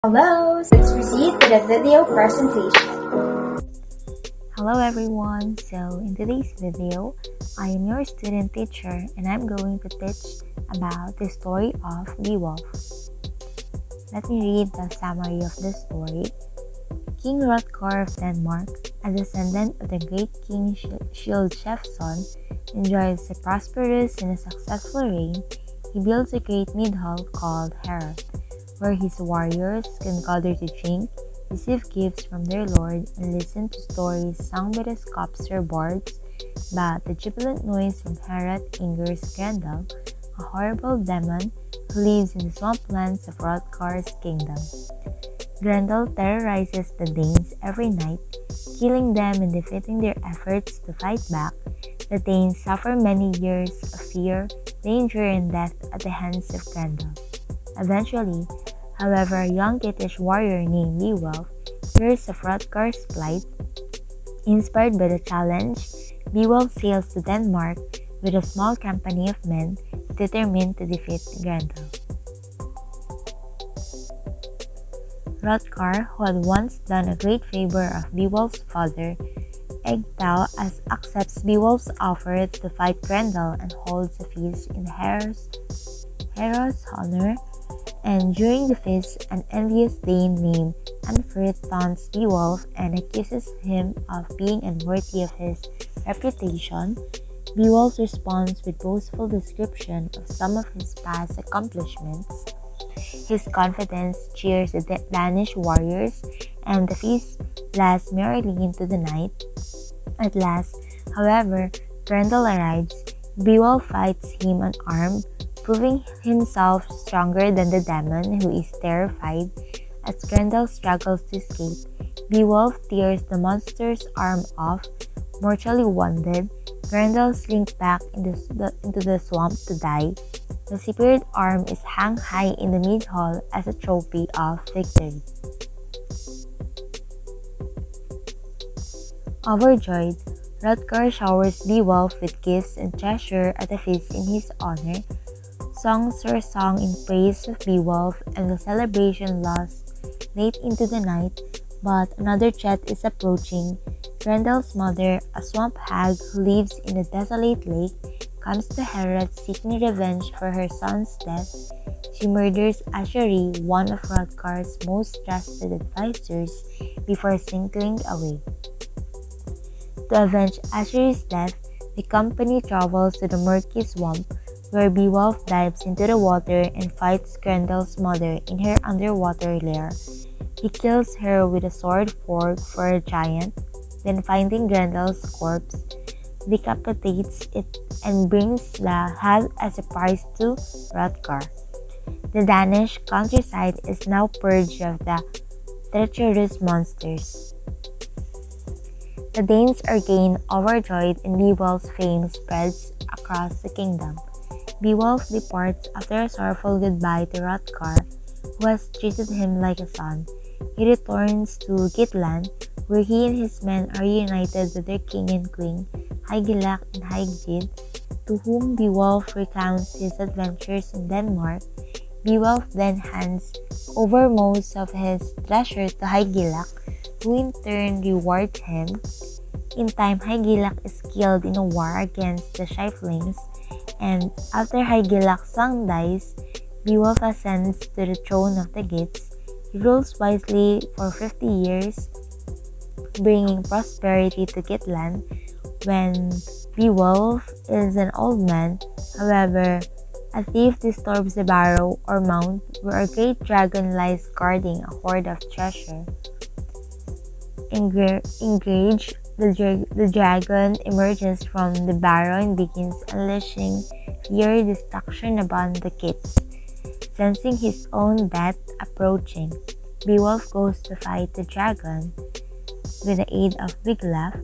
Hello, so let's proceed to the video presentation. Hello everyone, so in today's video, I am your student teacher and I'm going to teach about the story of Beowulf. Let me read the summary of the story. King Hrothgar of Denmark, a descendant of the great King Shildshefson, enjoys a prosperous and a successful reign. He builds a great mead hall called Heorot, where his warriors can gather to drink, receive gifts from their lord, and listen to stories sung by the Skapsir bards. But the jubilant noise from Heorot angers Grendel, a horrible demon who lives in the swamplands of Hrothgar's kingdom. Grendel terrorizes the Danes every night, killing them and defeating their efforts to fight back. The Danes suffer many years of fear, danger, and death at the hands of Grendel. Eventually, however, a young Geatish warrior named Beowulf hears of Hrothgar's plight. Inspired by the challenge, Beowulf sails to Denmark with a small company of men determined to defeat Grendel. Hrothgar, who had once done a great favor of Beowulf's father, Ecgtheow, accepts Beowulf's offer to fight Grendel and holds a feast in Heorot's honor. And during the feast, an envious Dane named Unferth taunts Beowulf and accuses him of being unworthy of his reputation. Beowulf responds with boastful description of some of his past accomplishments. His confidence cheers the Danish warriors, and the feast lasts merrily into the night. At last, however, Grendel arrives. Beowulf fights him unarmed, proving himself stronger than the demon, who is terrified. As Grendel struggles to escape, Beowulf tears the monster's arm off. Mortally wounded, Grendel slinks back into the swamp to die. The severed arm is hung high in the mead hall as a trophy of victory. Overjoyed, Hrothgar showers Beowulf with gifts and treasure at a feast in his honor. Songs were sung in praise of Beowulf, and the celebration lasts late into the night, but another threat is approaching. Grendel's mother, a swamp hag who lives in a desolate lake, comes to Heorot seeking revenge for her son's death. She murders Asheri, one of Hrothgar's most trusted advisors, before slinking away. To avenge Asheri's death, the company travels to the murky swamp, where Beowulf dives into the water and fights Grendel's mother in her underwater lair. He kills her with a sword fork for a giant, then finding Grendel's corpse, decapitates it and brings the hag as a prize to Hrothgar. The Danish countryside is now purged of the treacherous monsters. The Danes are again overjoyed, and Beowulf's fame spreads across the kingdom. Beowulf departs after a sorrowful goodbye to Hrothgar, who has treated him like a son. He returns to Geatland, where he and his men are united with their king and queen, Hygelac and Hygd, to whom Beowulf recounts his adventures in Denmark. Beowulf then hands over most of his treasure to Hygelac, who in turn rewards him. In time, Hygelac is killed in a war against the Scylfings, and after Hygelac's son dies, Beowulf ascends to the throne of the Geats. He rules wisely for 50 years, bringing prosperity to Geatland. When Beowulf is an old man, however, a thief disturbs the barrow or mount where a great dragon lies guarding a hoard of treasure. Enraged, the dragon emerges from the barrow and begins unleashing fiery destruction upon the Geats. Sensing his own death approaching, Beowulf goes to fight the dragon. With the aid of Wiglaf,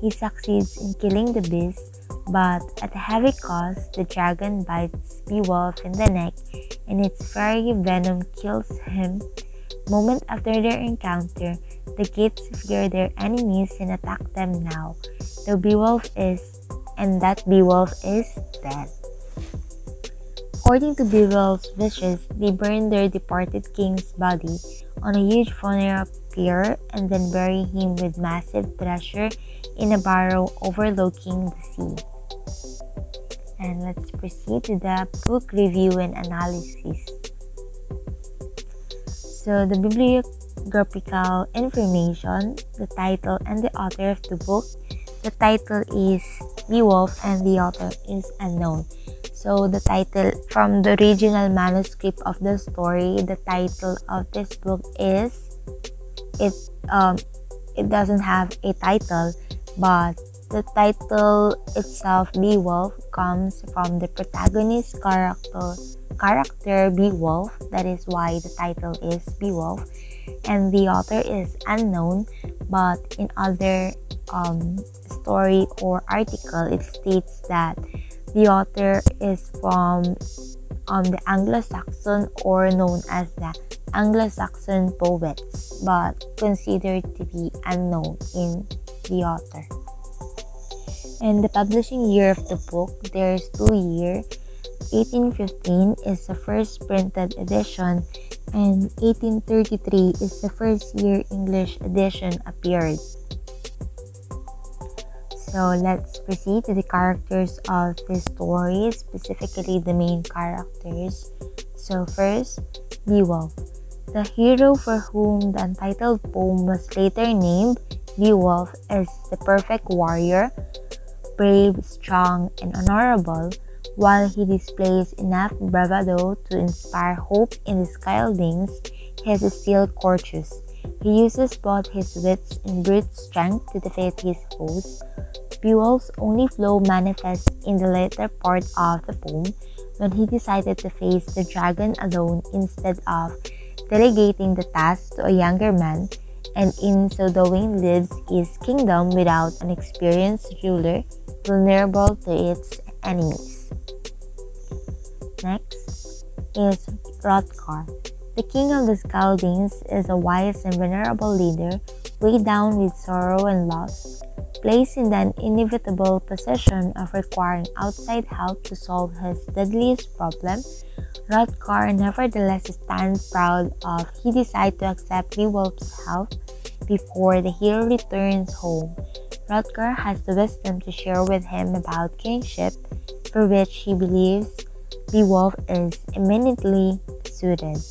he succeeds in killing the beast, but at a heavy cost, the dragon bites Beowulf in the neck, and its fiery venom kills him. Moment after their encounter, the Geats fear their enemies and attack them now, that Beowulf is dead. According to Beowulf's wishes, they burn their departed king's body, on a huge funeral pyre and then bury him with massive treasure in a barrow overlooking the sea. And let's proceed to the book review and analysis. So the bibliographical information, the title and the author of the book. The title is Beowulf and the author is unknown. So the title from the original manuscript of the story, the title of this book is it doesn't have a title, but the title itself, Beowulf, comes from the protagonist character Beowulf. That is why the title is Beowulf, and the author is unknown. But in other story or article, it states that the author is from the Anglo-Saxon or known as the Anglo-Saxon poets, but considered to be unknown in the author. And the publishing year of the book, there's 2 years. 1815 is the first printed edition, and 1833 is the first year English edition appeared. So let's proceed to the characters of the story, specifically the main characters. So first, Beowulf. The hero for whom the untitled poem was later named Beowulf is the perfect warrior, brave, strong, and honorable. While he displays enough bravado to inspire hope in the Scyldings, he is still courteous. He uses both his wits and brute strength to defeat his foes. Beowulf's only flaw manifests in the later part of the poem, when he decided to face the dragon alone instead of delegating the task to a younger man, and in so doing lives his kingdom without an experienced ruler, vulnerable to its enemies. Next is Hrothgar. The king of the Scyldings is a wise and venerable leader, weighed down with sorrow and loss. Placed in the inevitable position of requiring outside help to solve his deadliest problem, Hrothgar nevertheless stands proud of he decides to accept Beowulf's help before the hero returns home. Hrothgar has the wisdom to share with him about kingship, for which he believes Beowulf is eminently suited.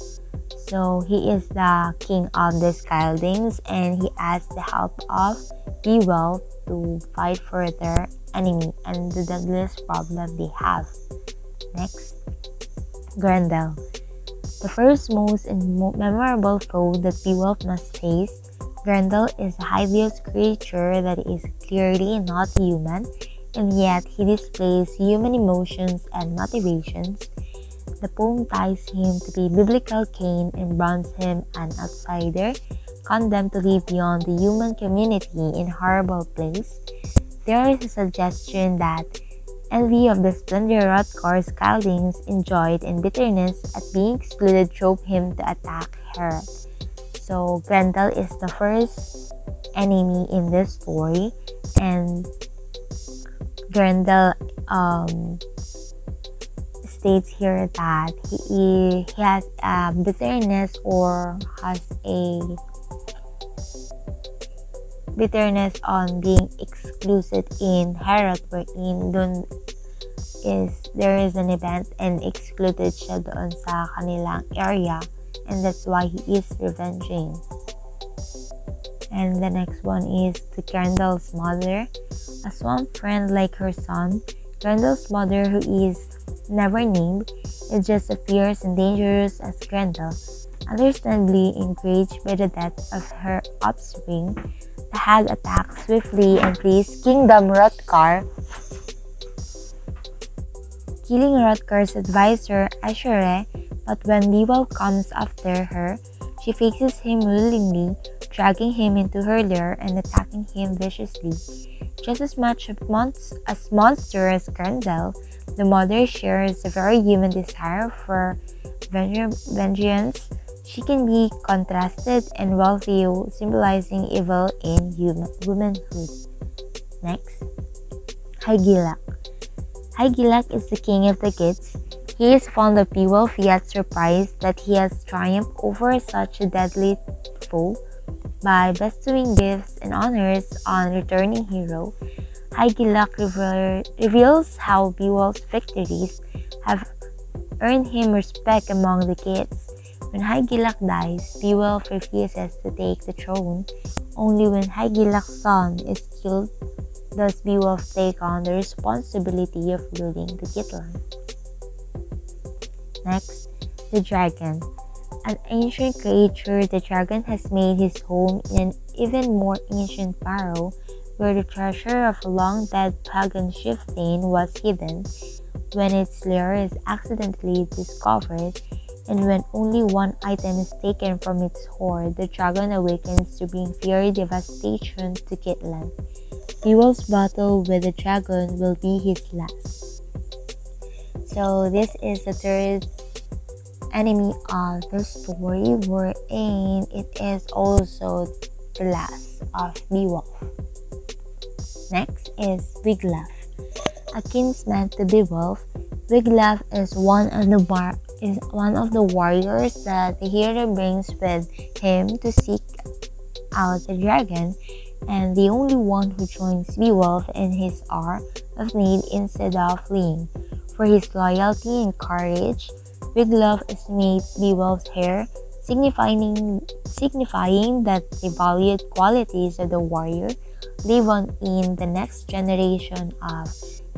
So he is the king of the Scyldings, and he asks the help of Beowulf to fight for their enemy and the deadliest problem they have. Next, Grendel. The first, most memorable foe that Beowulf must face, Grendel is a hideous creature that is clearly not human, and yet he displays human emotions and motivations. The poem ties him to the biblical Cain and brands him an outsider, condemned to live beyond the human community in a horrible place. There is a suggestion that envy of the splendor Hrothgar's Scyldings enjoyed and bitterness at being excluded drove him to attack Herod. So Grendel is the first enemy in this story, and Grendel states here that he has a bitterness or has a bitterness on being excluded in Herod, wherein there is an event and excluded siya doon sa kanilang area, and that's why he is revenging. And the next one is to Grendel's mother. A swamp friend like her son, Grendel's mother, who is never named, is just as fierce and dangerous as Grendel. Understandably enraged by the death of her offspring, the hag attacks swiftly and flees Kingdom Hrothgar, killing Hrothgar's advisor Ashore. But when Beowulf comes after her, she faces him willingly, dragging him into her lair and attacking him viciously. Just as much as monster as Grendel, the mother shares a very human desire for vengeance. She can be contrasted and wealthy, symbolizing evil in womanhood. Next, Hygelac. Hygelac is the king of the Geats. He is fond of Beowulf, yet surprised that he has triumphed over such a deadly foe by bestowing gifts and honors on returning hero. Hygelac reveals how Beowulf's victories have earned him respect among the kids. When Hygelac dies, Beowulf refuses to take the throne. Only when Hygelac's son is killed does Beowulf take on the responsibility of ruling the Kitland. Next, the dragon. An ancient creature, the dragon has made his home in an even more ancient Pharaoh, where the treasure of a long-dead pagan chieftain was hidden. When its lair is accidentally discovered, and when only one item is taken from its hoard, the dragon awakens to bring fiery devastation to Kitland. Beowulf's battle with the dragon will be his last. So this is the third enemy of the story, wherein it is also the last of Beowulf. Next is Wiglaf. A kinsman to Beowulf, Wiglaf is one of the warriors that the hero brings with him to seek out the dragon, and the only one who joins Beowulf in his hour of need instead of fleeing. For his loyalty and courage, Wiglaf is made Beowulf's heir, signifying that the valued qualities of the warrior live on in the next generation of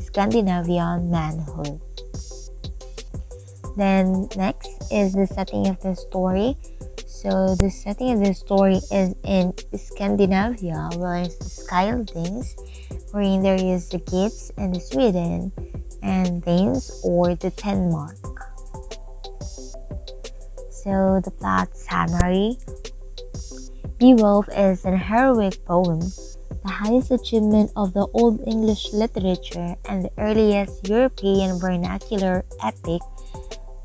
Scandinavian manhood. Then next is the setting of the story. So the setting of the story is in Scandinavia, where it's the Scyldings, wherein there is the Geats and the Sweden, and Danes or the Denmark. So the plot summary. Beowulf is an heroic poem, the highest achievement of the Old English literature and the earliest European vernacular epic.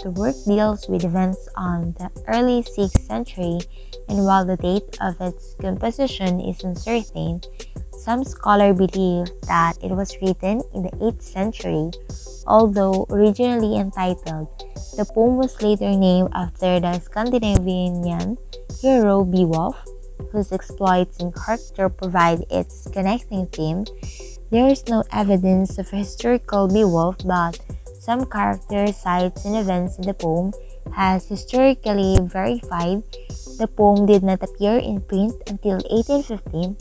The work deals with events on the early 6th century, and while the date of its composition is uncertain, some scholars believe that it was written in the 8th century. Although originally entitled, the poem was later named after the Scandinavian hero Beowulf, whose exploits and character provide its connecting theme. There is no evidence of a historical Beowulf, but some characters, sites, and events in the poem has historically verified. The poem did not appear in print until 1815.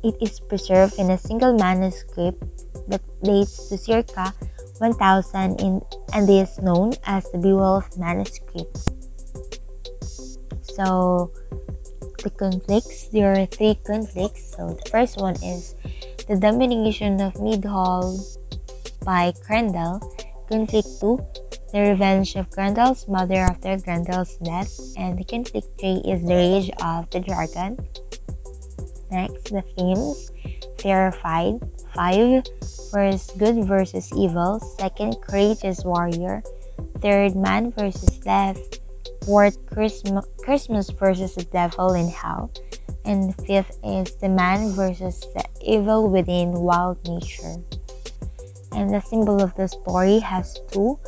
It is preserved in a single manuscript that dates to circa 1000 and is known as the Beowulf manuscript. So the conflicts, there are 3 conflicts. So the first one is the domination of Midhall by Grendel. Conflict 2, the revenge of Grendel's mother after Grendel's death. And the conflict 3 is the rage of the dragon. Next, the themes. Verified. 5. First, good versus evil. Second, courageous warrior. Third, man versus death. Fourth, Christmas versus the devil in hell. And fifth is the man versus the evil within wild nature. And the symbol of the story has 2.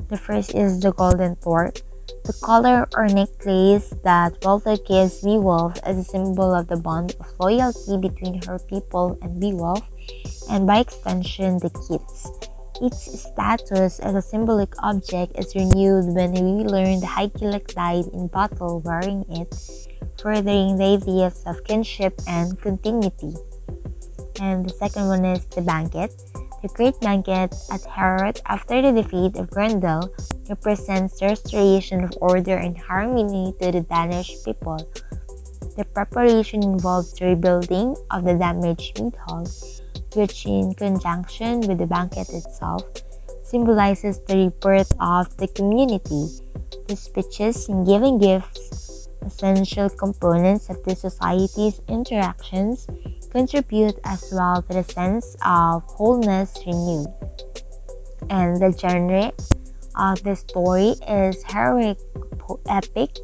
The first is the golden torque, the collar or necklace that Walter gives Beowulf as a symbol of the bond of loyalty between her people and Beowulf, and by extension the Geats. Its status as a symbolic object is renewed when we learn the Hygelac died in battle wearing it, furthering the ideas of kinship and continuity. And the second one is the banquet. The great banquet at Heorot after the defeat of Grendel represents the restoration of order and harmony to the Danish people. The preparation involves the rebuilding of the damaged mead hall, which in conjunction with the banquet itself symbolizes the rebirth of the community. The speeches and giving gifts, essential components of the society's interactions, contribute as well to the sense of wholeness renewed. And the genre of the story is heroic epic,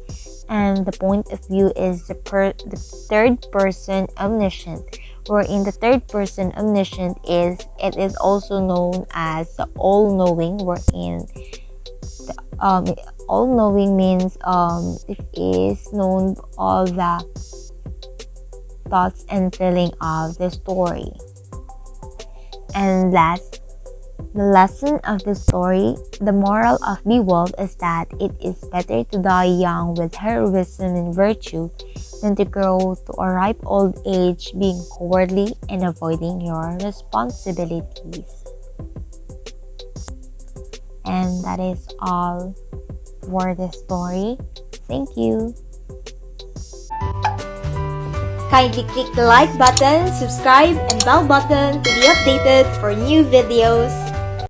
and the point of view is the third person omniscient, wherein the third person omniscient it is also known as the all-knowing, wherein all-knowing means it is known all the thoughts and feeling of the story. And last, the lesson of the story, the moral of Beowulf is that it is better to die young with heroism and virtue than to grow to a ripe old age being cowardly and avoiding your responsibilities. And that is all for the story. Thank you. Kindly click the like button, subscribe, and bell button to be updated for new videos.